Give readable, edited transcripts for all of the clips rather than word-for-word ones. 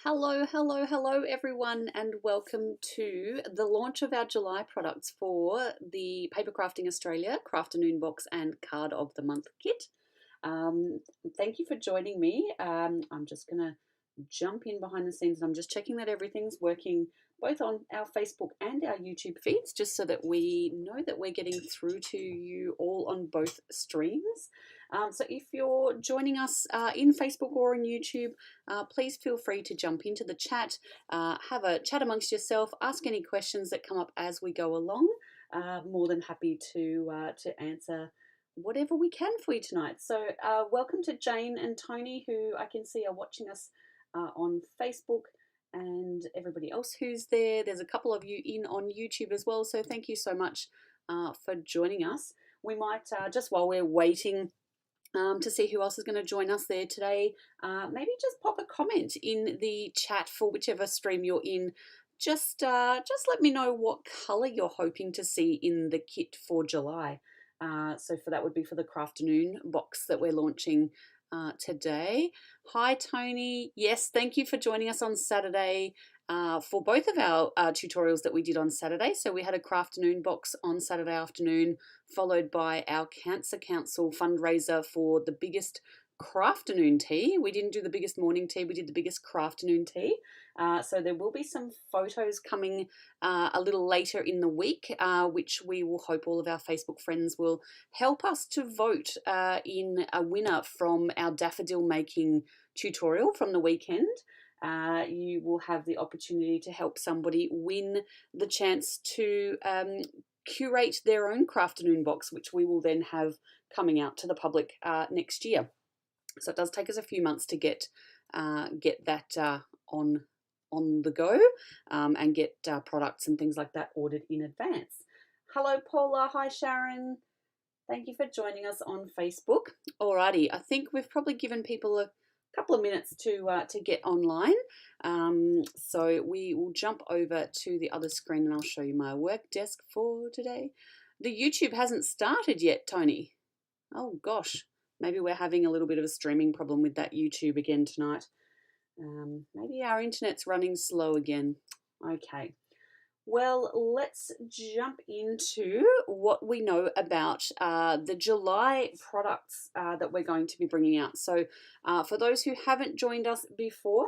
Hello, hello, hello, everyone, and welcome to the launch of our July products for the Papercrafting Australia Crafternoon Box and Card of the Month kit. Um, Thank you for joining me. I'm just going to jump in behind the scenes and I'm just checking that everything's working both on our Facebook and our YouTube feeds, just so that we know that we're getting through to you all on both streams. So if you're joining us in Facebook or on YouTube, please feel free to jump into the chat, have a chat amongst yourself, ask any questions that come up as we go along. More than happy to answer whatever we can for you tonight. So welcome to Jane and Tony, who I can see are watching us on Facebook, and everybody else who's there. There's a couple of you in on YouTube as well, so thank you so much for joining us. We might, just while we're waiting to see who else is going to join us there today, maybe just pop a comment in the chat for whichever stream you're in. Just let me know what colour you're hoping to see in the kit for July. So for that would be for the Crafternoon box that we're launching today. Hi Tony, yes, thank you for joining us on Saturday for both of our tutorials that we did on Saturday. So we had a Crafternoon box on Saturday afternoon, followed by our Cancer Council fundraiser for the biggest Crafternoon tea. We didn't do the biggest morning tea, we did the biggest Crafternoon tea. So there will be some photos coming a little later in the week, which we will hope all of our Facebook friends will help us to vote in a winner from our daffodil making tutorial from the weekend. You will have the opportunity to help somebody win the chance to curate their own Crafternoon box, which we will then have coming out to the public next year. So it does take us a few months to get that on the go and get products and things like that ordered in advance. Hello Paula, hi Sharon. Thank you for joining us on Facebook. Alrighty, I think we've probably given people a couple of minutes to get online. So we will jump over to the other screen and I'll show you my work desk for today. The YouTube hasn't started yet, Tony. Oh gosh, maybe we're having a little bit of a streaming problem with that YouTube again tonight. Maybe our internet's running slow again. Okay. Well, let's jump into what we know about the July products that we're going to be bringing out. So for those who haven't joined us before,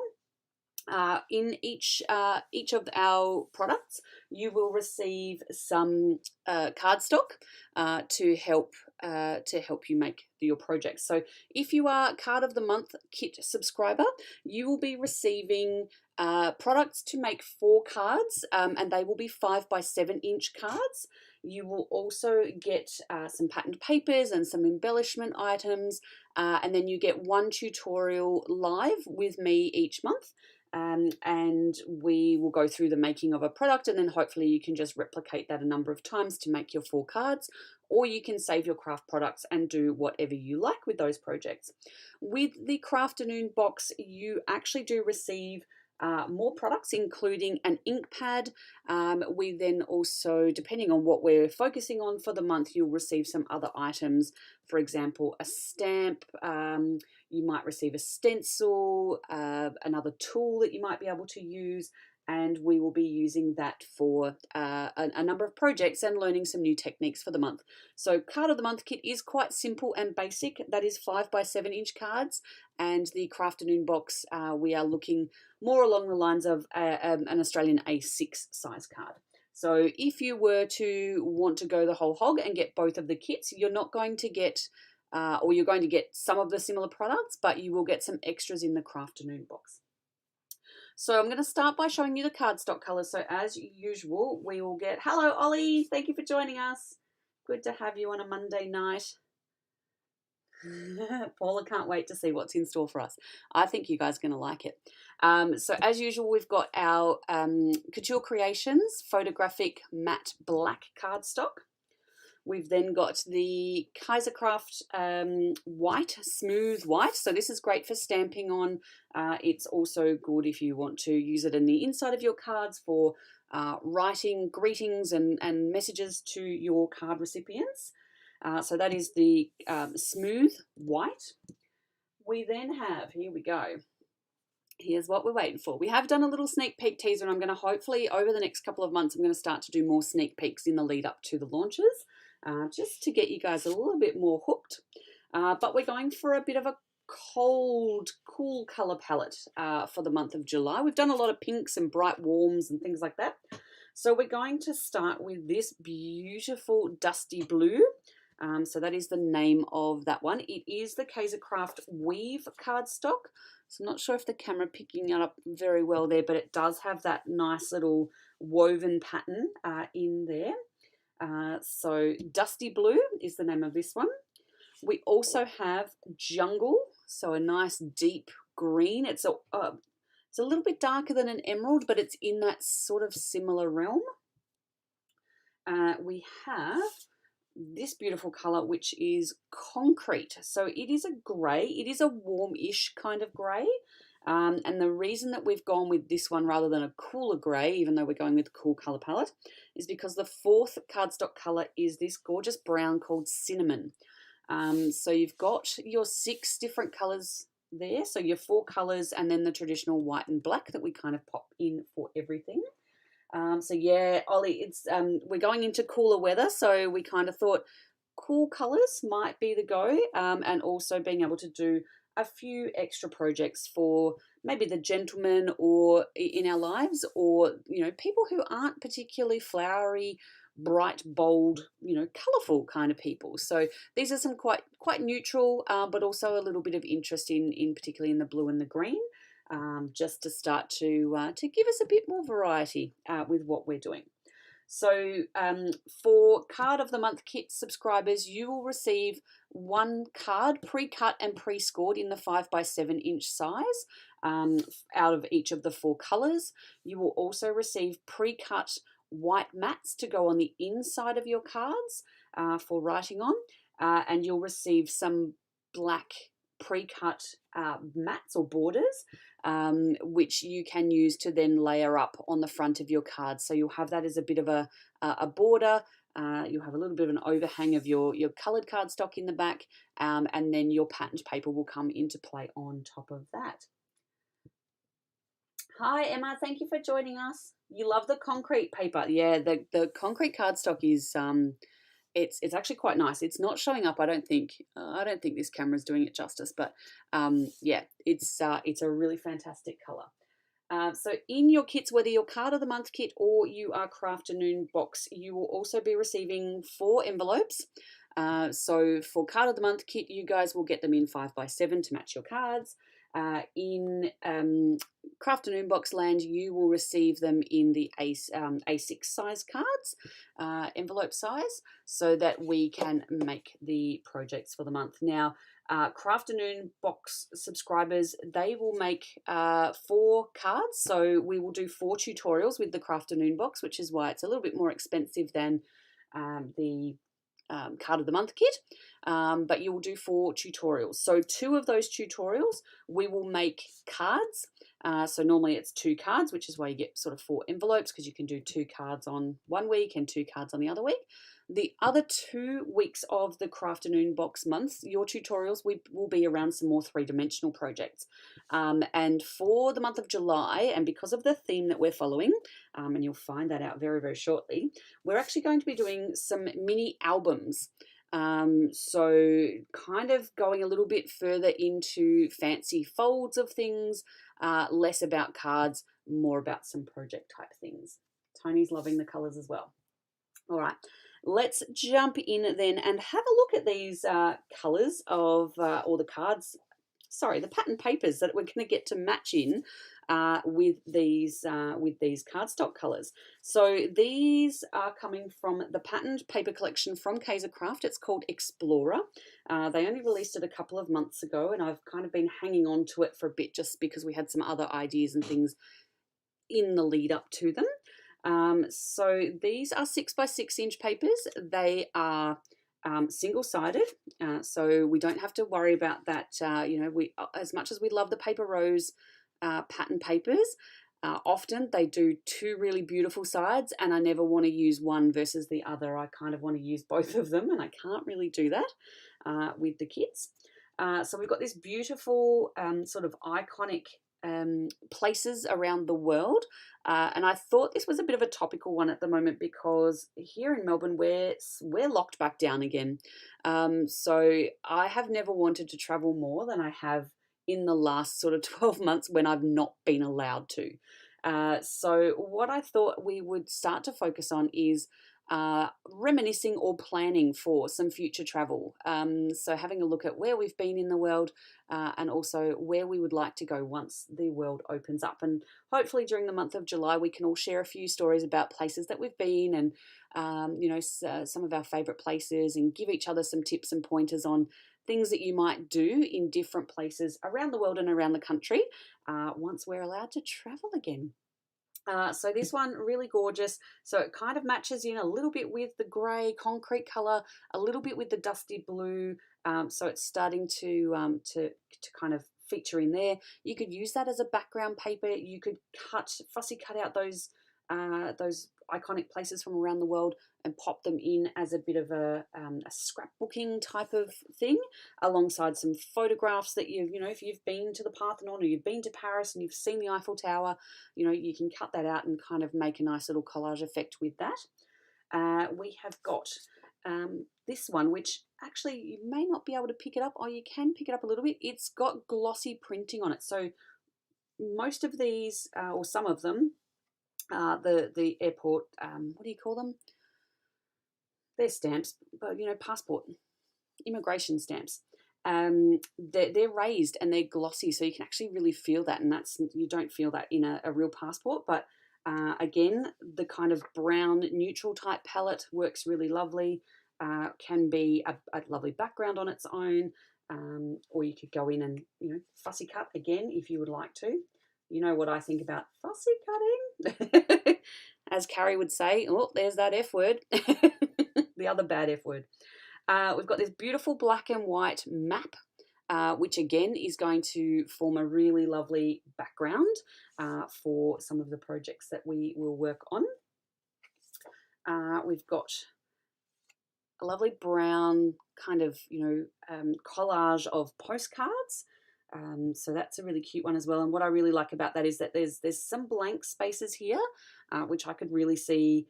in each of our products, you will receive some cardstock to help you make your project. So if you are Card of the Month kit subscriber, you will be receiving products to make 4 cards, and they will be 5 by 7 inch cards. You will also get some patterned papers and some embellishment items, and then you get 1 tutorial live with me each month. And we will go through the making of a product, and then hopefully you can just replicate that a number of times to make your 4 cards, or you can save your craft products and do whatever you like with those projects. With the Crafternoon box, you actually do receive more products, including an ink pad. We then also, depending on what we're focusing on for the month, you'll receive some other items. For example, a stamp, you might receive a stencil, another tool that you might be able to use, and we will be using that for a number of projects and learning some new techniques for the month. So Card of the Month kit is quite simple and basic. That is 5 by 7 inch cards, and the Crafternoon box, we are looking more along the lines of an Australian A6 size card. So if you were to want to go the whole hog and get both of the kits, you're not going to get, or you're going to get some of the similar products, but you will get some extras in the Crafternoon box. So I'm going to start by showing you the cardstock colours. So as usual, we will get, hello Ollie, thank you for joining us. Good to have you on a Monday night. Paula can't wait to see what's in store for us. I think you guys are going to like it. So as usual, we've got our Couture Creations photographic matte black cardstock. We've then got the Kaisercraft white, smooth white. So this is great for stamping on. It's also good if you want to use it in the inside of your cards for writing greetings and messages to your card recipients. So that is the smooth white. We then have, here we go, here's what we're waiting for. We have done a little sneak peek teaser, and I'm going to hopefully over the next couple of months, I'm going to start to do more sneak peeks in the lead up to the launches, just to get you guys a little bit more hooked. But we're going for a bit of a cold, cool color palette for the month of July. We've done a lot of pinks and bright warms and things like that. So we're going to start with this beautiful dusty blue. So that is the name of that one. It is the Papercraft Weave cardstock. So I'm not sure if the camera picking it up very well there, but it does have that nice little woven pattern in there. So Dusty Blue is the name of this one. We also have Jungle, so a nice deep green. It's a little bit darker than an emerald, but it's in that sort of similar realm. We have this beautiful color, which is Concrete. So it is a gray. It is a warm-ish kind of gray. And the reason that we've gone with this one rather than a cooler gray, even though we're going with the cool color palette, is because the fourth cardstock color is this gorgeous brown called Cinnamon. So you've got your 6 different colors there. So your 4 colors and then the traditional white and black that we kind of pop in for everything. So yeah, Ollie, it's we're going into cooler weather, so we kind of thought cool colors might be the go, and also being able to do a few extra projects for maybe the gentlemen or in our lives, or people who aren't particularly flowery, bright, bold, colourful kind of people. So these are some quite neutral, but also a little bit of interest in particularly in the blue and the green. Just to start to give us a bit more variety with what we're doing. So for Card of the Month Kit subscribers, you will receive 1 card pre-cut and pre-scored in the 5x7 inch size out of each of the 4 colours. You will also receive pre-cut white mats to go on the inside of your cards for writing on, and you'll receive some black pre-cut mats or borders, which you can use to then layer up on the front of your cards. So you'll have that as a bit of a border. You'll have a little bit of an overhang of your coloured cardstock in the back, and then your patterned paper will come into play on top of that. Hi Emma, thank you for joining us. You love the concrete paper. Yeah, the concrete cardstock is it's actually quite nice. It's not showing up, I don't think. I don't think this camera is doing it justice, but yeah, it's a really fantastic color. So in your kits, whether you're Card of the Month kit or you are Crafternoon box, you will also be receiving 4 envelopes. So for Card of the Month kit, you guys will get them in 5x7 to match your cards. In Crafternoon box land, you will receive them in the A6 size cards, envelope size, so that we can make the projects for the month. Now, Crafternoon box subscribers, they will make 4 cards, so we will do 4 tutorials with the Crafternoon box, which is why it's a little bit more expensive than the Card of the Month kit, but you will do 4 tutorials. So 2 of those tutorials we will make cards. So normally it's 2 cards, which is why you get sort of 4 envelopes, because you can do 2 cards on one week and 2 cards on the other week. The other 2 weeks of the Crafternoon box months, your tutorials will be around some more 3-dimensional projects. And for the month of July, and because of the theme that we're following, and you'll find that out very, very shortly, we're actually going to be doing some mini albums. So kind of going a little bit further into fancy folds of things, less about cards, more about some project type things. Tony's loving the colours as well. All right, let's jump in then and have a look at these colours of, or the cards, sorry, the pattern papers that we're going to get to match in with these cardstock colours. So these are coming from the patterned paper collection from Papercraft. It's called Explorer. They only released it a couple of months ago, and I've kind of been hanging on to it for a bit just because we had some other ideas and things in the lead up to them. So these are 6x6 inch papers. They are single-sided, so we don't have to worry about that. We, as much as we love the Paper Rose pattern papers, often they do 2 really beautiful sides, and I never want to use one versus the other. I kind of want to use both of them, and I can't really do that with the kits. So we've got this beautiful sort of iconic places around the world. And I thought this was a bit of a topical one at the moment because here in Melbourne we're locked back down again. So I have never wanted to travel more than I have in the last sort of 12 months when I've not been allowed to. So what I thought we would start to focus on is reminiscing or planning for some future travel. So having a look at where we've been in the world, and also where we would like to go once the world opens up. And hopefully during the month of July, we can all share a few stories about places that we've been and, some of our favourite places, and give each other some tips and pointers on things that you might do in different places around the world and around the country once we're allowed to travel again. So this one, really gorgeous. So it kind of matches in a little bit with the grey concrete colour, a little bit with the dusty blue. So it's starting to kind of feature in there. You could use that as a background paper. You could fussy cut out those iconic places from around the world and pop them in as a bit of a scrapbooking type of thing, alongside some photographs that if you've been to the Parthenon or you've been to Paris and you've seen the Eiffel Tower, you can cut that out and kind of make a nice little collage effect with that. We have got this one, which actually you may not be able to pick it up, or you can pick it up a little bit. It's got glossy printing on it. So most of these, or some of them, the airport, what do you call them? They're stamps, but passport, immigration stamps. They're raised and they're glossy, so you can actually really feel that, and you don't feel that in a real passport. But again, the kind of brown neutral type palette works really lovely. Can be a lovely background on its own, or you could go in and fussy cut again if you would like to. You know what I think about fussy cutting, as Carrie would say. Oh, there's that F word, the other bad F word. We've got this beautiful black and white map, which again is going to form a really lovely background for some of the projects that we will work on. We've got a lovely brown kind of, collage of postcards. So that's a really cute one as well. And what I really like about that is that there's some blank spaces here, which I could really see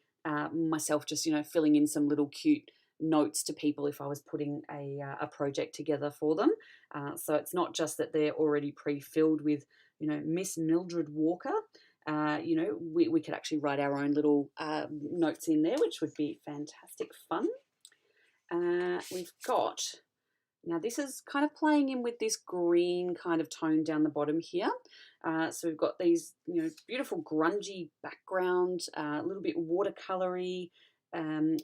myself just, filling in some little cute notes to people if I was putting a project together for them. So it's not just that they're already pre-filled with, Miss Mildred Walker. We could actually write our own little notes in there, which would be fantastic fun. We've got, now this is kind of playing in with this green kind of tone down the bottom here. So we've got these, beautiful grungy background, a little bit watercolory.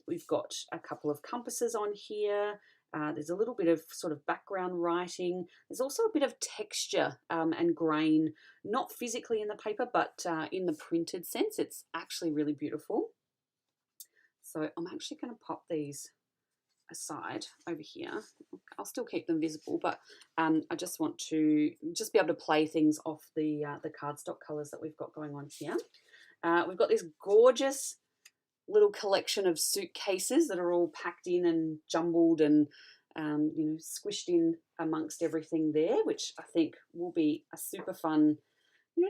We've got a couple of compasses on here. There's a little bit of sort of background writing. There's also a bit of texture and grain, not physically in the paper, but in the printed sense. It's actually really beautiful. So I'm actually going to pop these aside over here. I'll still keep them visible, but I just want to be able to play things off the cardstock colours that we've got going on here. We've got this gorgeous little collection of suitcases that are all packed in and jumbled and squished in amongst everything there, which I think will be a super fun,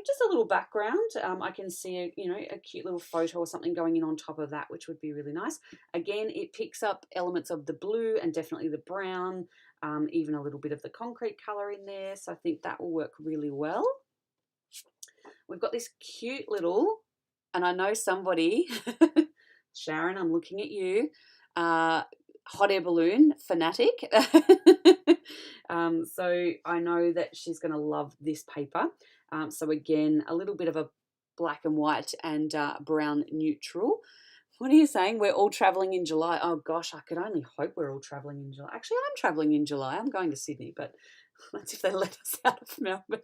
just a little background. I can see a cute little photo or something going in on top of that, which would be really nice. Again, it picks up elements of the blue and definitely the brown, even a little bit of the concrete colour in there. So I think that will work really well. We've got this cute little, and I know somebody, Sharon, I'm looking at you, hot air balloon fanatic. So I know that she's going to love this paper. So again, a little bit of a black and white and brown neutral. What are you saying? We're all travelling in July. Oh gosh, I could only hope we're all travelling in July. Actually, I'm travelling in July. I'm going to Sydney, but that's if they let us out of Melbourne.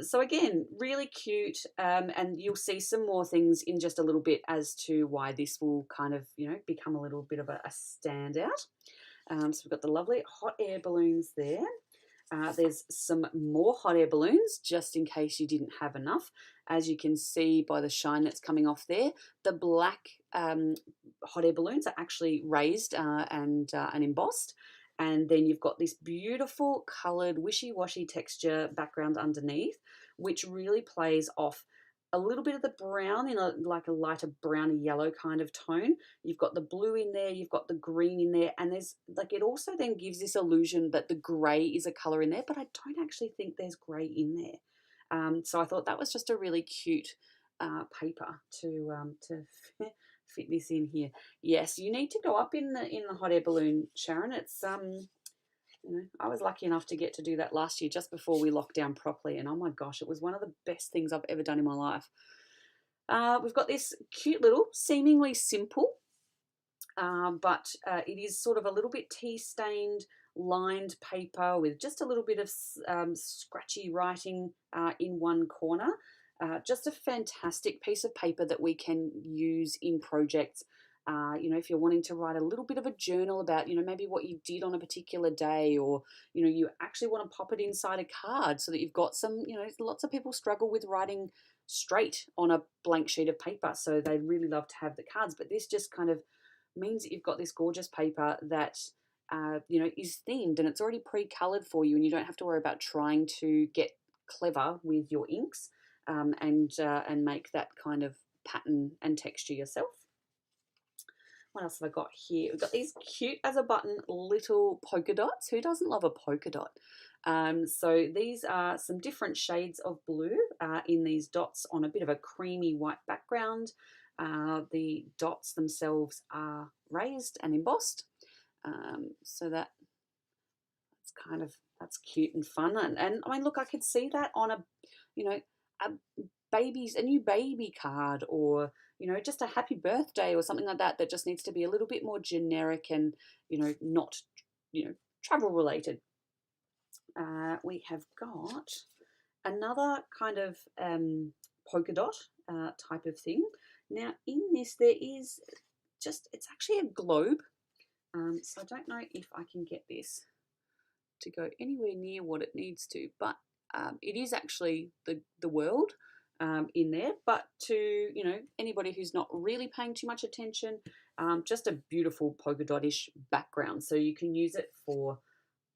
So again, really cute, and you'll see some more things in just a little bit as to why this will kind of, become a little bit of a standout. So we've got the lovely hot air balloons there. There's some more hot air balloons, just in case you didn't have enough. As you can see by the shine that's coming off there, the black hot air balloons are actually raised and embossed. and then you've got this beautiful coloured wishy-washy texture background underneath, which really plays off a little bit of the brown in like a lighter browny yellow kind of tone. You've got the blue in there, you've got the green in there, and there's like, it also then gives this illusion that the grey is a colour in there, but I don't actually think there's grey in there. So I thought that was just a really cute paper to fit this in here. Yes, you need to go up in the hot air balloon, Sharon. It's I was lucky enough to get to do that last year just before we locked down properly, and oh my gosh, it was one of the best things I've ever done in my life. We've got this cute little, seemingly simple, but it is sort of a little bit tea-stained, lined paper with just a little bit of scratchy writing in one corner. Just a fantastic piece of paper that we can use in projects. If you're wanting to write a little bit of a journal about, maybe what you did on a particular day, or, you actually want to pop it inside a card so that you've got some, lots of people struggle with writing straight on a blank sheet of paper. So they really love to have the cards, but this just kind of means that you've got this gorgeous paper that, is themed and it's already pre-colored for you, and you don't have to worry about trying to get clever with your inks and make that kind of pattern and texture yourself. What else have I got here? We've got these cute as a button little polka dots. Who doesn't love a polka dot? So these are some different shades of blue in these dots on a bit of a creamy white background. The dots themselves are raised and embossed, so that's cute and fun. And I mean, look, I could see that on a new baby card, or just a happy birthday or something like that just needs to be a little bit more generic and not travel related. We have got another kind of polka dot type of thing. Now in this there is it's actually a globe, so I don't know if I can get this to go anywhere near what it needs to, but it is actually the world in there. But to anybody who's not really paying too much attention, just a beautiful polka dot-ish background. So you can use it for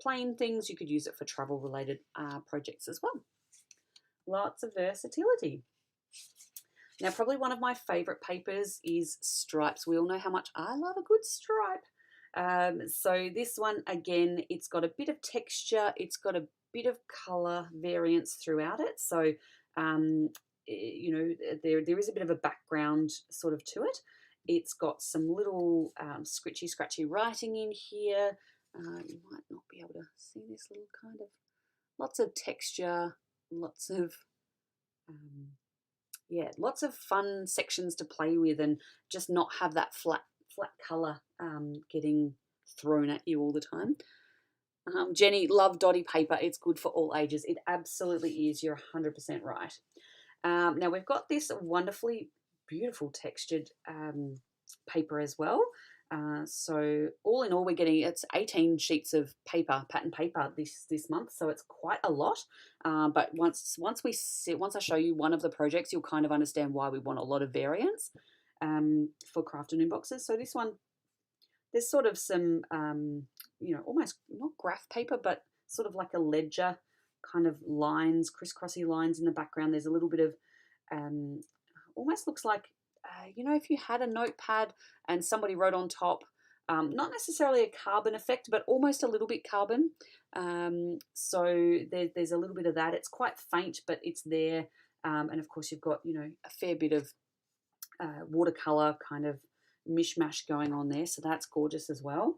plain things, you could use it for travel related projects as well. Lots of versatility. Now probably one of my favorite papers is stripes. We all know how much I love a good stripe. So this one, again, it's got a bit of texture, it's got a bit of color variance throughout it. So there is a bit of a background sort of to it. It's got some little scratchy writing in here. You might not be able to see this little kind of, lots of texture, lots of lots of fun sections to play with, and just not have that flat color getting thrown at you all the time. Jenny, love dotty paper. It's good for all ages. It absolutely is. You're 100% right. Now we've got this wonderfully beautiful textured paper as well. So all in all, we're getting, it's 18 sheets of paper, pattern paper this month. So it's quite a lot. But once I show you one of the projects, you'll kind of understand why we want a lot of variance for Crafternoon boxes. So this one, there's sort of some, almost not graph paper, but sort of like a ledger kind of lines, crisscrossy lines in the background. There's a little bit of, almost looks like, if you had a notepad and somebody wrote on top, not necessarily a carbon effect, but almost a little bit carbon. So there's a little bit of that. It's quite faint, but it's there. And of course you've got, a fair bit of watercolor kind of mishmash going on there. So that's gorgeous as well.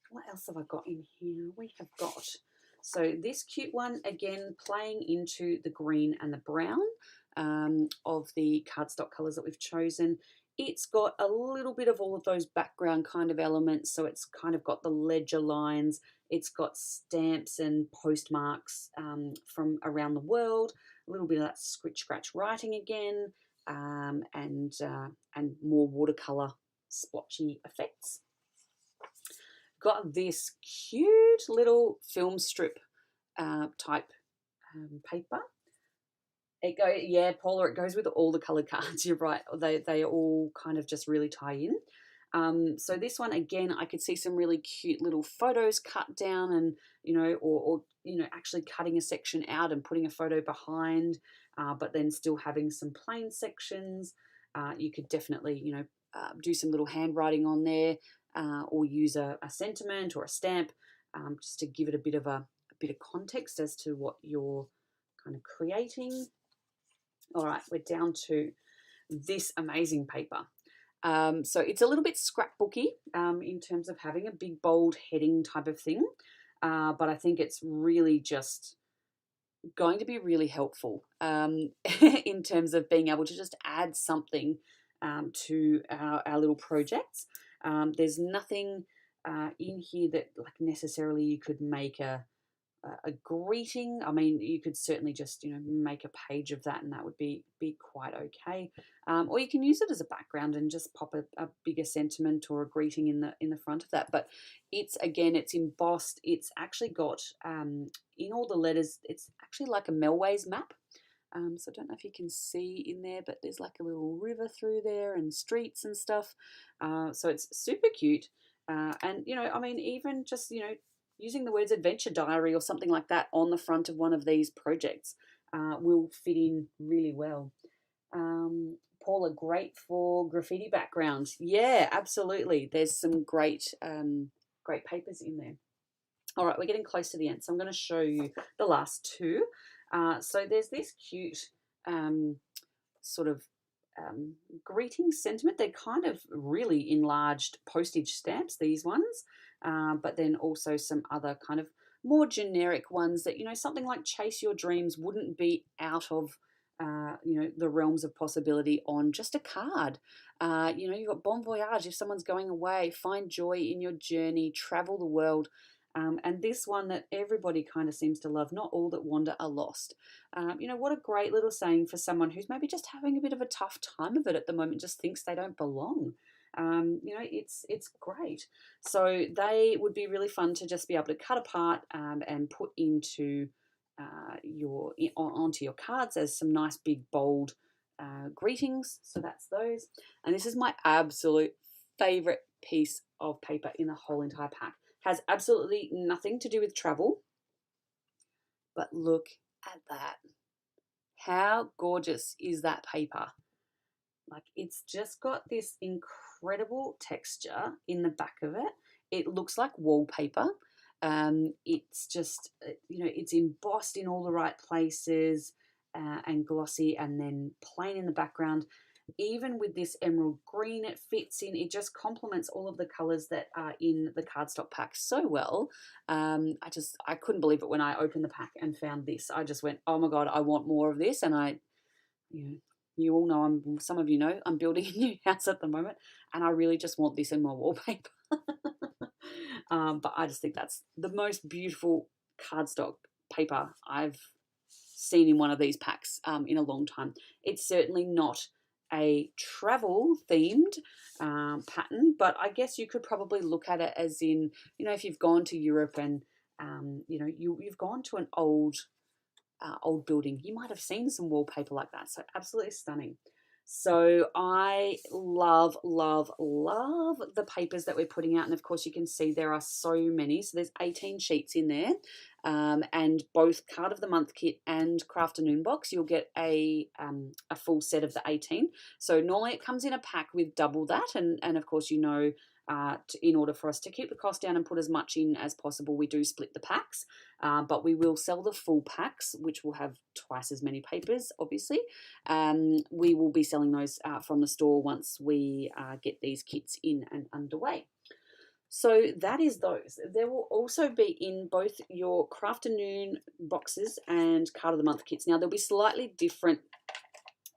What else have I got in here? We have got, so this cute one, again, playing into the green and the brown of the cardstock colours that we've chosen. It's got a little bit of all of those background kind of elements. So it's kind of got the ledger lines. It's got stamps and postmarks from around the world. A little bit of that scratch writing again, and more watercolour splotchy effects. Got this cute little film strip type paper. Paula, it goes with all the coloured cards. You're right. They all kind of just really tie in. So this one, again, I could see some really cute little photos cut down, and or actually cutting a section out and putting a photo behind, but then still having some plain sections. You could definitely do some little handwriting on there, or use a sentiment or a stamp, just to give it a bit of context as to what you're kind of creating. All right, we're down to this amazing paper. So it's a little bit scrapbooky in terms of having a big bold heading type of thing, but I think it's really just going to be really helpful in terms of being able to just add something to our little projects. There's nothing in here that like necessarily you could make a greeting. I mean, you could certainly just make a page of that, and that would be quite okay. Or you can use it as a background and just pop a bigger sentiment or a greeting in the front of that. But it's embossed. It's actually got in all the letters. It's actually like a Melways map. So I don't know if you can see in there, but there's like a little river through there and streets and stuff. So it's super cute. And I mean, even just using the words adventure diary or something like that on the front of one of these projects will fit in really well. Paula, great for graffiti backgrounds. Yeah, absolutely. There's some great papers in there. All right, we're getting close to the end, so I'm going to show you the last two. So there's this cute sort of greeting sentiment. They're kind of really enlarged postage stamps, these ones, but then also some other kind of more generic ones that, something like chase your dreams wouldn't be out of the realms of possibility on just a card. You've got bon voyage if someone's going away, find joy in your journey, travel the world. And this one that everybody kind of seems to love, not all that wander are lost. What a great little saying for someone who's maybe just having a bit of a tough time of it at the moment, just thinks they don't belong. It's great. So they would be really fun to just be able to cut apart and put into onto your cards as some nice big bold greetings. So that's those. And this is my absolute favorite piece of paper in the whole entire pack. Has absolutely nothing to do with travel, but look at that. How gorgeous is that paper? Like, it's just got this incredible texture in the back of it. It looks like wallpaper. It's just, it's embossed in all the right places and glossy, and then plain in the background. Even with this emerald green, it fits in. It just complements all of the colours that are in the cardstock pack so well. I couldn't believe it when I opened the pack and found this. I just went, oh my God, I want more of this. And you all know, some of you know, I'm building a new house at the moment, and I really just want this in my wallpaper. But I just think that's the most beautiful cardstock paper I've seen in one of these packs in a long time. It's certainly not a travel themed pattern, but I guess you could probably look at it as in, if you've gone to Europe and you've gone to an old building, you might have seen some wallpaper like that. So absolutely stunning. So I love, love, love the papers that we're putting out. And of course you can see there are so many. So there's 18 sheets in there. And both Card of the Month kit and Crafternoon box, you'll get a full set of the 18. So normally it comes in a pack with double that. And of course, in order for us to keep the cost down and put as much in as possible, we do split the packs. But we will sell the full packs, which will have twice as many papers, obviously. We will be selling those from the store once we get these kits in and underway. So that is those. There will also be in both your Crafternoon boxes and Card of the Month kits. Now, there'll be slightly different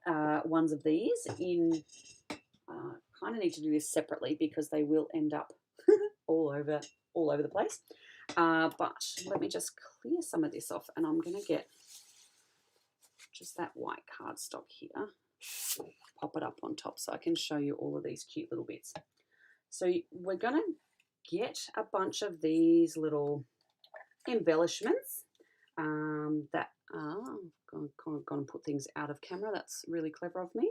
ones of these in... kind of need to do this separately because they will end up all over the place. But let me just clear some of this off, and I'm going to get just that white cardstock here. Pop it up on top so I can show you all of these cute little bits. So we're going to get a bunch of these little embellishments that I've gone and put things out of camera. That's really clever of me.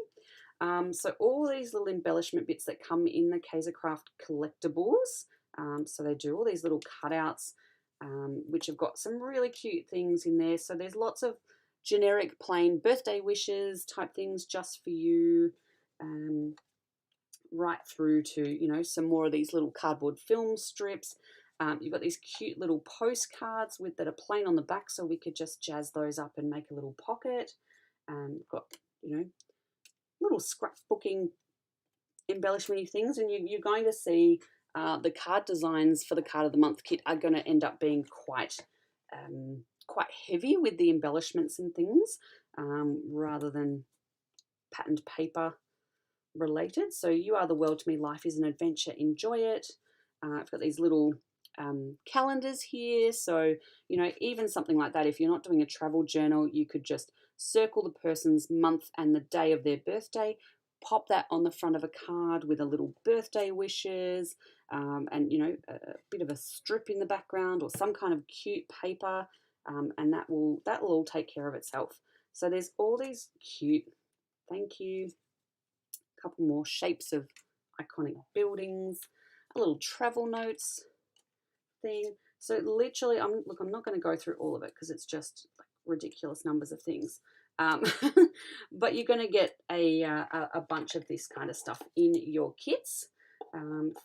So all these little embellishment bits that come in the Kaisercraft collectibles. So they do all these little cutouts, which have got some really cute things in there. So there's lots of generic plain birthday wishes type things just for you, right through to, you know, some more of these little cardboard film strips. You've got these cute little postcards that are plain on the back, so we could just jazz those up and make a little pocket. We've got, you know, little scrapbooking embellishment things, and you're going to see the card designs for the card of the month kit are going to end up being quite heavy with the embellishments and things, rather than patterned paper related. So you are the world to me, life is an adventure, enjoy it. I've got these little calendars here, so you know, even something like that, if you're not doing a travel journal, you could just circle the person's month and the day of their birthday, pop that on the front of a card with a little birthday wishes, and you know, a bit of a strip in the background or some kind of cute paper, and that will all take care of itself. So there's all these cute, thank you, a couple more shapes of iconic buildings, a little travel notes thing. So literally, I'm not going to go through all of it because it's just like ridiculous numbers of things. But you're going to get a bunch of this kind of stuff in your kits,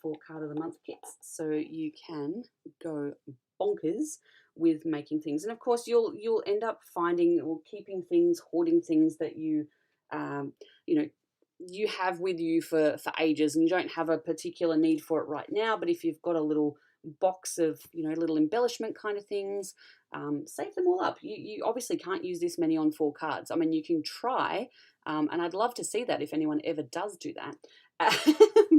for card of the month kits, so you can go bonkers with making things. And of course, you'll end up finding or keeping things, hoarding things that you you know, you have with you for ages, and you don't have a particular need for it right now. But if you've got a little box of, you know, little embellishment kind of things, save them all up. You obviously can't use this many on 4 cards. I mean, you can try, and I'd love to see that if anyone ever does do that.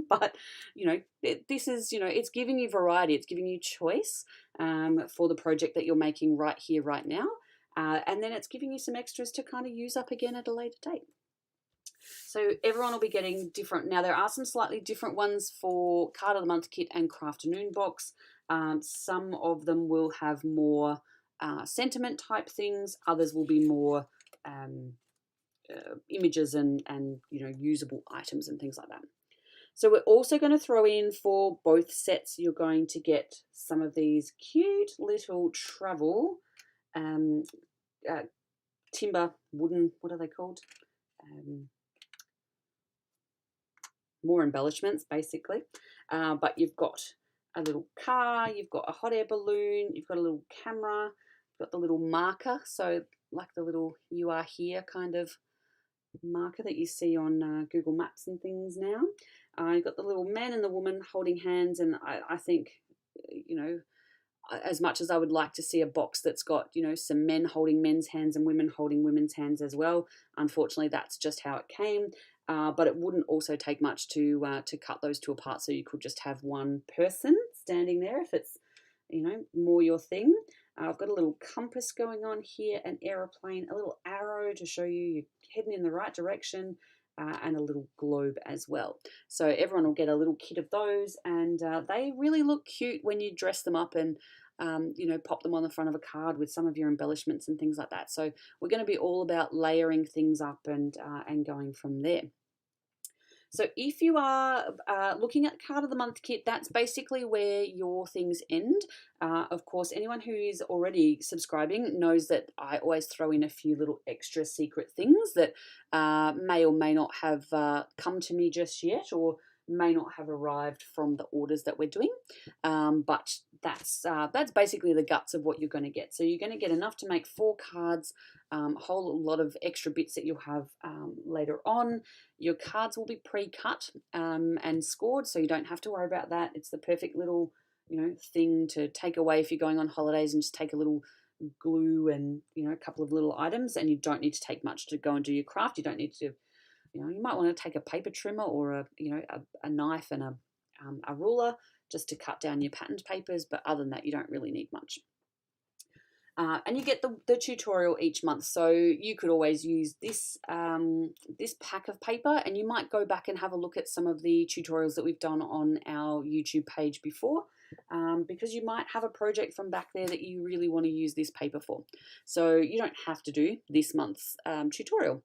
But you know, this is, you know, it's giving you variety, it's giving you choice, for the project that you're making right here, right now, and then it's giving you some extras to kind of use up again at a later date. So everyone will be getting different. Now there are some slightly different ones for Card of the Month kit and Crafternoon box. Some of them will have more sentiment type things. Others will be more images and you know, usable items and things like that. So we're also going to throw in for both sets, you're going to get some of these cute little travel timber, wooden, what are they called? More embellishments basically, but you've got a little car, you've got a hot air balloon, you've got a little camera, you've got the little marker, so like the little "you are here" kind of marker that you see on Google Maps and things now. You've got the little man and the woman holding hands, and I think, you know, as much as I would like to see a box that's got, you know, some men holding men's hands and women holding women's hands as well, unfortunately that's just how it came. But it wouldn't also take much to cut those two apart, so you could just have one person standing there if it's, you know, more your thing. I've got a little compass going on here, an aeroplane, a little arrow to show you you're heading in the right direction, and a little globe as well. So everyone will get a little kit of those, and they really look cute when you dress them up and you know, pop them on the front of a card with some of your embellishments and things like that. So we're going to be all about layering things up and going from there. So if you are looking at Card of the Month kit, that's basically where your things end. Of course, anyone who is already subscribing knows that I always throw in a few little extra secret things that may or may not have come to me just yet, or may not have arrived from the orders that we're doing. But that's basically the guts of what you're going to get. So you're going to get enough to make 4 cards, a whole lot of extra bits that you'll have later on. Your cards will be pre-cut and scored, so you don't have to worry about that. It's the perfect little, you know, thing to take away if you're going on holidays and just take a little glue and, you know, a couple of little items, and you don't need to take much to go and do your craft. You don't need to, you know, you might want to take a paper trimmer or a knife and a ruler just to cut down your patterned papers, but other than that, you don't really need much. And you get the tutorial each month, so you could always use this this pack of paper, and you might go back and have a look at some of the tutorials that we've done on our YouTube page before. because you might have a project from back there that you really want to use this paper for. So you don't have to do this month's tutorial.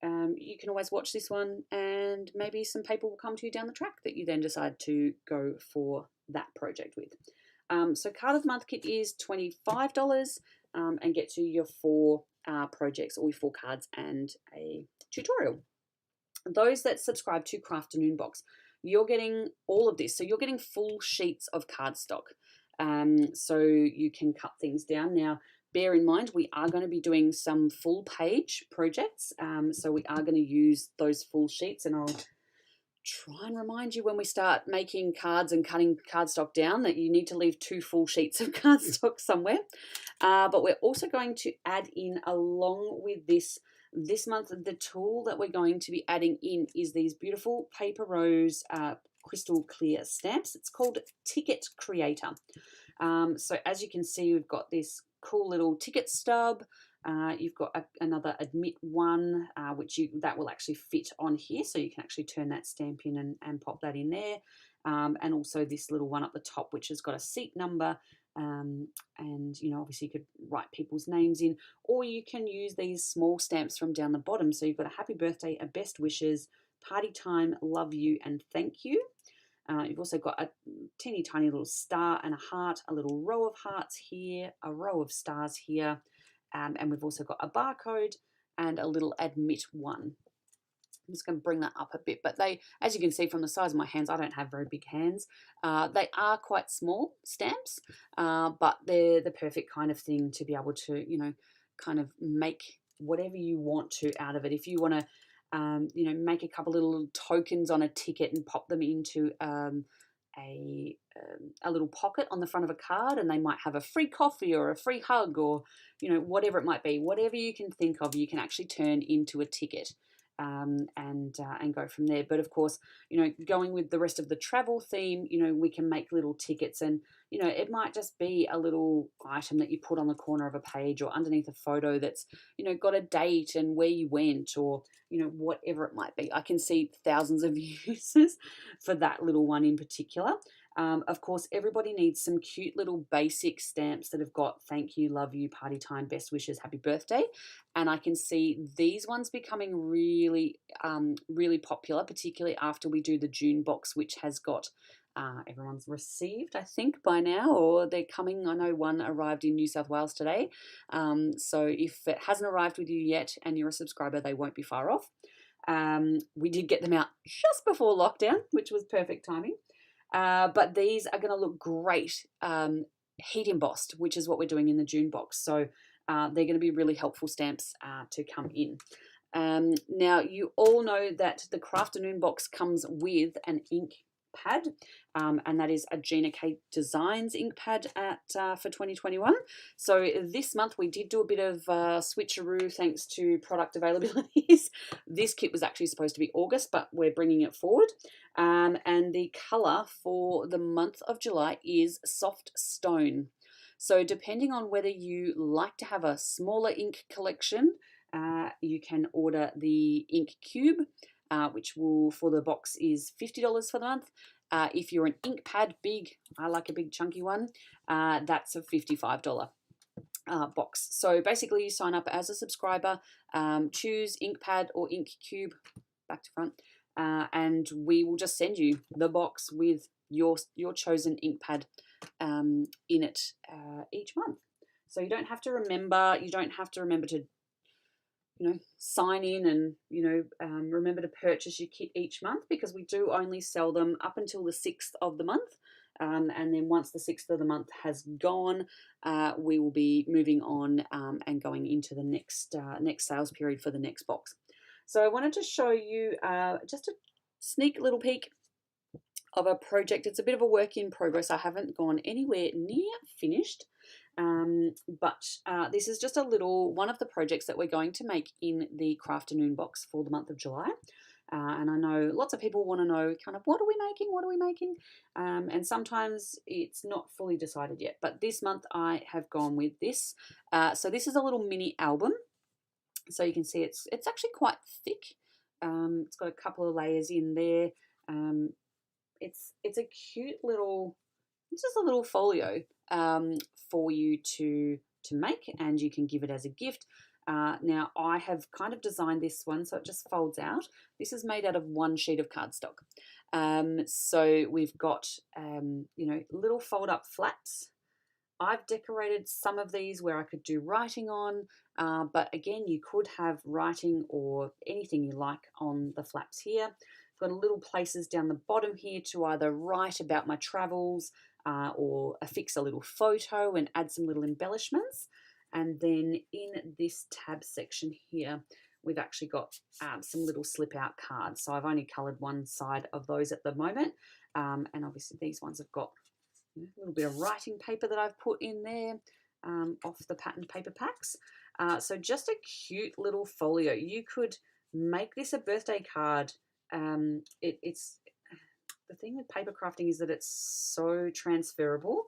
You can always watch this one, and maybe some paper will come to you down the track that you then decide to go for that project with. So Card of the Month kit is $25, and get to your 4 projects, or your 4 cards and a tutorial. Those that subscribe to Crafternoon box, you're getting all of this. So you're getting full sheets of cardstock. So you can cut things down. Now, bear in mind, we are going to be doing some full page projects. So we are going to use those full sheets, and I'll try and remind you when we start making cards and cutting cardstock down that you need to leave 2 full sheets of cardstock somewhere. But we're also going to add in, along with this month, the tool that we're going to be adding in is these beautiful Paper Rose crystal clear stamps. It's called Ticket Creator. So as you can see, we've got this cool little ticket stub. You've got another admit one, that will actually fit on here, so you can actually turn that stamp in and pop that in there. And also this little one up the top, which has got a seat number. And obviously you could write people's names in, or you can use these small stamps from down the bottom. So you've got a happy birthday, a best wishes, party time, love you, and thank you. You've also got a teeny tiny little star and a heart, a little row of hearts here, a row of stars here, and we've also got a barcode and a little admit one. I'm just going to bring that up a bit, but they, as you can see from the size of my hands, I don't have very big hands. They are quite small stamps, but they're the perfect kind of thing to be able to, kind of make whatever you want to out of it. If you want to, make a couple little tokens on a ticket and pop them into a little pocket on the front of a card, and they might have a free coffee or a free hug, or whatever it might be, whatever you can think of, you can actually turn into a ticket. And go from there. But of course, going with the rest of the travel theme, we can make little tickets, and it might just be a little item that you put on the corner of a page or underneath a photo that's got a date and where you went, or whatever it might be. I can see thousands of uses for that little one in particular. Of course, everybody needs some cute little basic stamps that have got thank you, love you, party time, best wishes, happy birthday. And I can see these ones becoming really, really popular, particularly after we do the June box, which has got everyone's received, I think, by now, or they're coming. I know one arrived in New South Wales today. So if it hasn't arrived with you yet and you're a subscriber, they won't be far off. We did get them out just before lockdown, which was perfect timing. But these are going to look great heat embossed, which is what we're doing in the June box. So they're going to be really helpful stamps to come in. Now, you all know that the Crafternoon box comes with an ink pad, and that is a Gina K Designs ink pad for 2021. So this month we did do a bit of switcheroo thanks to product availabilities. This kit was actually supposed to be August, but we're bringing it forward. And the colour for the month of July is Soft Stone. So depending on whether you like to have a smaller ink collection, you can order the ink cube, which will, for the box, is $50 for the month. If you're an ink pad big, I like a big chunky one, that's a $55 box. So basically you sign up as a subscriber, choose ink pad or ink cube, back to front, and we will just send you the box with your chosen ink pad in it each month. So you don't have to remember to sign in and remember to purchase your kit each month, because we do only sell them up until the 6th of the month. And then once the 6th of the month has gone, we will be moving on and going into the next sales period for the next box. So I wanted to show you just a sneak little peek of a project. It's a bit of a work in progress. I haven't gone anywhere near finished. But this is just a little one of the projects that we're going to make in the Crafternoon box for the month of July. And I know lots of people want to know kind of what are we making? And sometimes it's not fully decided yet. But this month I have gone with this. So this is a little mini album. So you can see it's actually quite thick. It's got a couple of layers in there. It's a cute little it's just a little folio for you to make, and you can give it as a gift. Now I have kind of designed this one so it just folds out. This is made out of one sheet of cardstock. So we've got little fold up flaps. I've decorated some of these where I could do writing on, but again, you could have writing or anything you like on the flaps here. I've got little places down the bottom here to either write about my travels or affix a little photo and add some little embellishments. And then in this tab section here, we've actually got some little slip out cards. So I've only coloured one side of those at the moment. And obviously these ones have got a little bit of writing paper that I've put in there off the patterned paper packs. So just a cute little folio. You could make this a birthday card. It's the thing with paper crafting is that it's so transferable.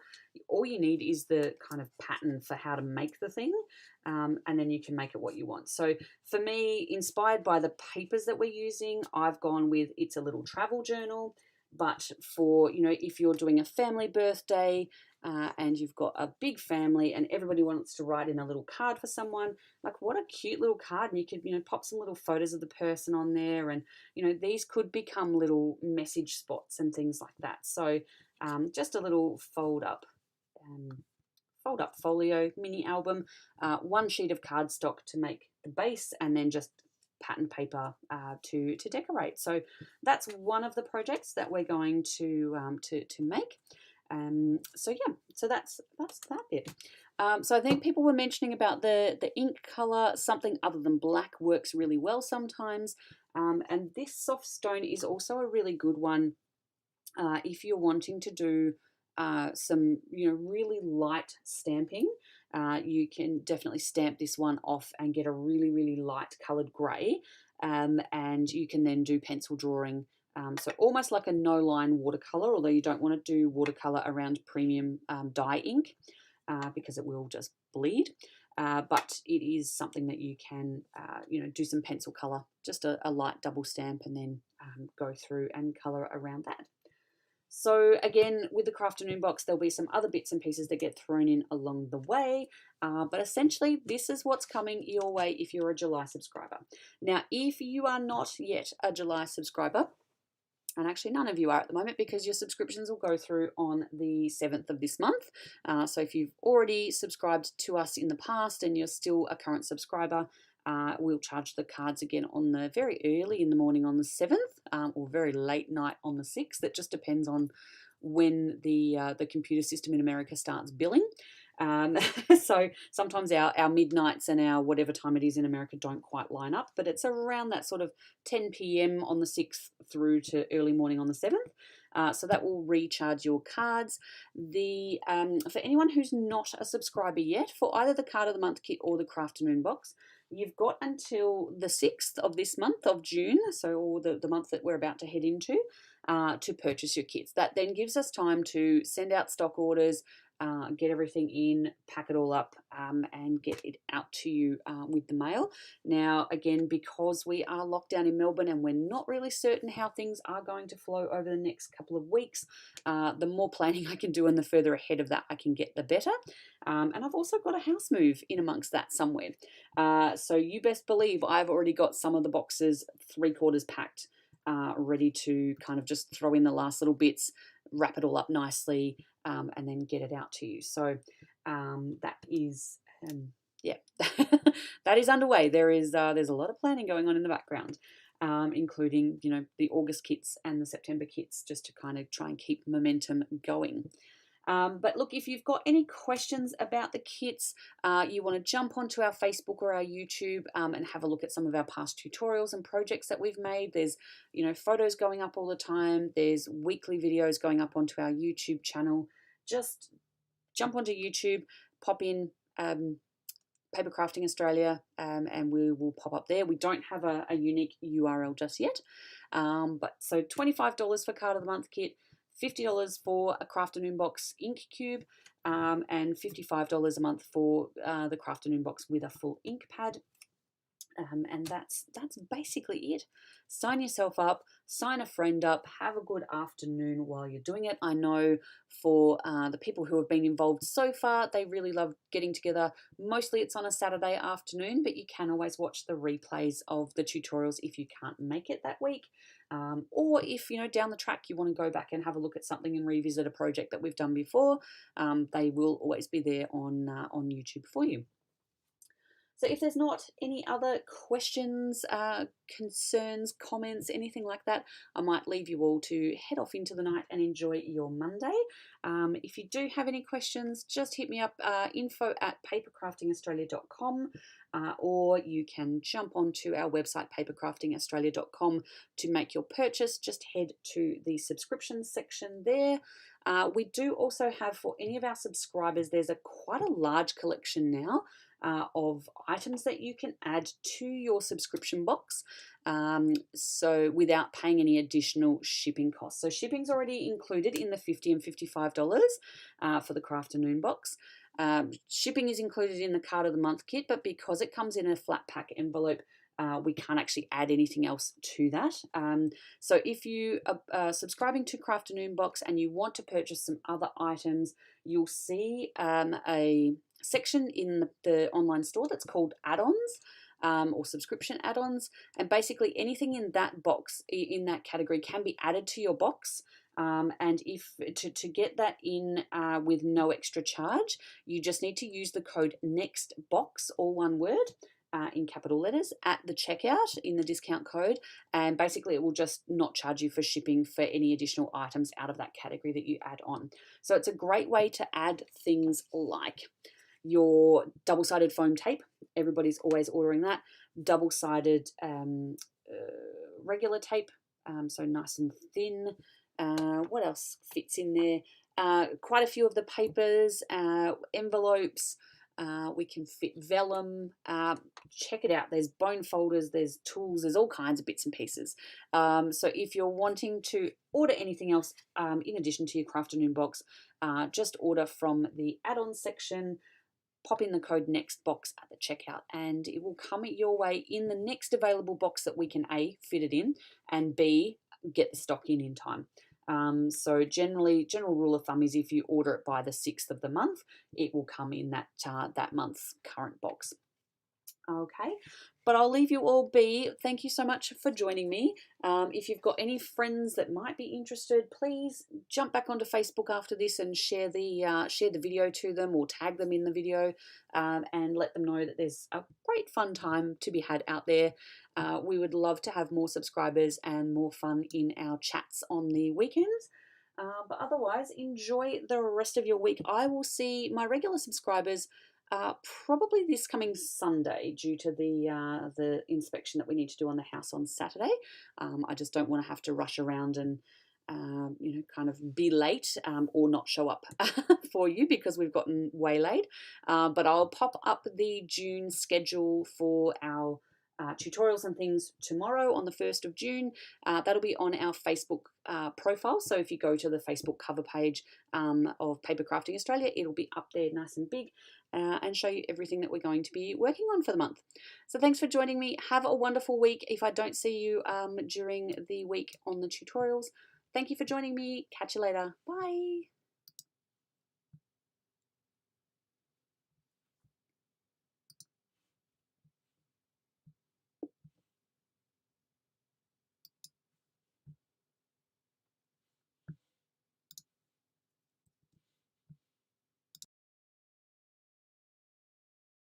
All you need is the kind of pattern for how to make the thing, and then you can make it what you want. So for me, inspired by the papers that we're using, I've gone with It's a Little Travel Journal. But for, if you're doing a family birthday and you've got a big family and everybody wants to write in a little card for someone, like what a cute little card. And you could, pop some little photos of the person on there. And, these could become little message spots and things like that. So just a little fold up folio mini album, one sheet of cardstock to make the base, and then just pattern paper to decorate. So that's one of the projects that we're going to make. So yeah, so that's that bit. So I think people were mentioning about the ink color. Something other than black works really well sometimes, and this soft stone is also a really good one if you're wanting to do some really light stamping. You can definitely stamp this one off and get a really, really light coloured grey, and you can then do pencil drawing. So almost like a no-line watercolour, although you don't want to do watercolour around premium dye ink because it will just bleed. But it is something that you can, do some pencil colour, just a light double stamp, and then go through and colour around that. So again, with the Crafternoon box, there'll be some other bits and pieces that get thrown in along the way. But essentially, this is what's coming your way if you're a July subscriber. Now, if you are not yet a July subscriber, and actually none of you are at the moment because your subscriptions will go through on the 7th of this month. So if you've already subscribed to us in the past and you're still a current subscriber, we'll charge the cards again on the very early in the morning on the 7th or very late night on the 6th. It just depends on when the computer system in America starts billing. So sometimes our midnights and our whatever time it is in America don't quite line up, but it's around that sort of 10 p.m. on the 6th through to early morning on the 7th. So that will recharge your cards. For anyone who's not a subscriber yet, for either the Card of the Month kit or the Crafternoon box, you've got until the 6th of this month of June, or the month that we're about to head into, to purchase your kits. That then gives us time to send out stock orders, get everything in, pack it all up, and get it out to you with the mail. Now, again, because we are locked down in Melbourne and we're not really certain how things are going to flow over the next couple of weeks, the more planning I can do and the further ahead of that I can get, the better. And I've also got a house move in amongst that somewhere. So you best believe I've already got some of the boxes 3/4 packed, ready to kind of just throw in the last little bits, wrap it all up nicely, and then get it out to you. So that is, that is underway. There's a lot of planning going on in the background, including the August kits and the September kits, just to kind of try and keep momentum going. But look, if you've got any questions about the kits, you want to jump onto our Facebook or our YouTube and have a look at some of our past tutorials and projects that we've made. There's, photos going up all the time. There's weekly videos going up onto our YouTube channel. Just jump onto YouTube, pop in Papercrafting Australia, and we will pop up there. We don't have a unique URL just yet. But so $25 for Card of the Month kit, $50 for a Crafternoon box ink cube, and $55 a month for the Crafternoon box with a full ink pad. And that's basically it. Sign yourself up, sign a friend up, have a good afternoon while you're doing it. I know for the people who have been involved so far, they really love getting together. Mostly it's on a Saturday afternoon, but you can always watch the replays of the tutorials if you can't make it that week. Or if, down the track you want to go back and have a look at something and revisit a project that we've done before, they will always be there on YouTube for you. So if there's not any other questions, concerns, comments, anything like that, I might leave you all to head off into the night and enjoy your Monday. If you do have any questions, just hit me up, info@papercraftingaustralia.com, or you can jump onto our website, papercraftingaustralia.com, to make your purchase. Just head to the subscription section there. We do also have, for any of our subscribers, there's quite a large collection now of items that you can add to your subscription box, so without paying any additional shipping costs. So shipping's already included in the $50 and $55 for the Crafternoon box. Shipping is included in the card of the month kit, but because it comes in a flat pack envelope, we can't actually add anything else to that. So if you are subscribing to Crafternoon box and you want to purchase some other items, you'll see a section in the online store that's called add-ons, or subscription add-ons, and basically anything in that box, in that category, can be added to your box. And if to get that in with no extra charge, you just need to use the code NEXTBOX, all one word, in capital letters, at the checkout in the discount code, and basically it will just not charge you for shipping for any additional items out of that category that you add on. So it's a great way to add things like your double-sided foam tape. Everybody's always ordering that. Double-sided regular tape, so nice and thin. What else fits in there? Quite a few of the papers, envelopes. We can fit vellum. Check it out. There's bone folders, there's tools, there's all kinds of bits and pieces. So if you're wanting to order anything else in addition to your Crafternoon box, just order from the add-on section, pop in the code NEXTBOX at the checkout, and it will come your way in the next available box that we can A, fit it in, and B, get the stock in time. So general rule of thumb is if you order it by the 6th of the month, it will come in that month's current box. Okay, but I'll leave you all be. Thank you so much for joining me. If you've got any friends that might be interested, please jump back onto Facebook after this and share the video to them, or tag them in the video, and let them know that there's a great fun time to be had out there. We would love to have more subscribers and more fun in our chats on the weekends. But otherwise, enjoy the rest of your week. I will see my regular subscribers probably this coming Sunday, due to the inspection that we need to do on the house on Saturday. I just don't want to have to rush around and kind of be late, or not show up for you because we've gotten waylaid. But I'll pop up the June schedule for our tutorials and things tomorrow on the 1st of June. That'll be on our Facebook profile. So if you go to the Facebook cover page of Papercrafting Australia, it'll be up there nice and big, and show you everything that we're going to be working on for the month. So thanks for joining me. Have a wonderful week. If I don't see you during the week on the tutorials, thank you for joining me. Catch you later. Bye.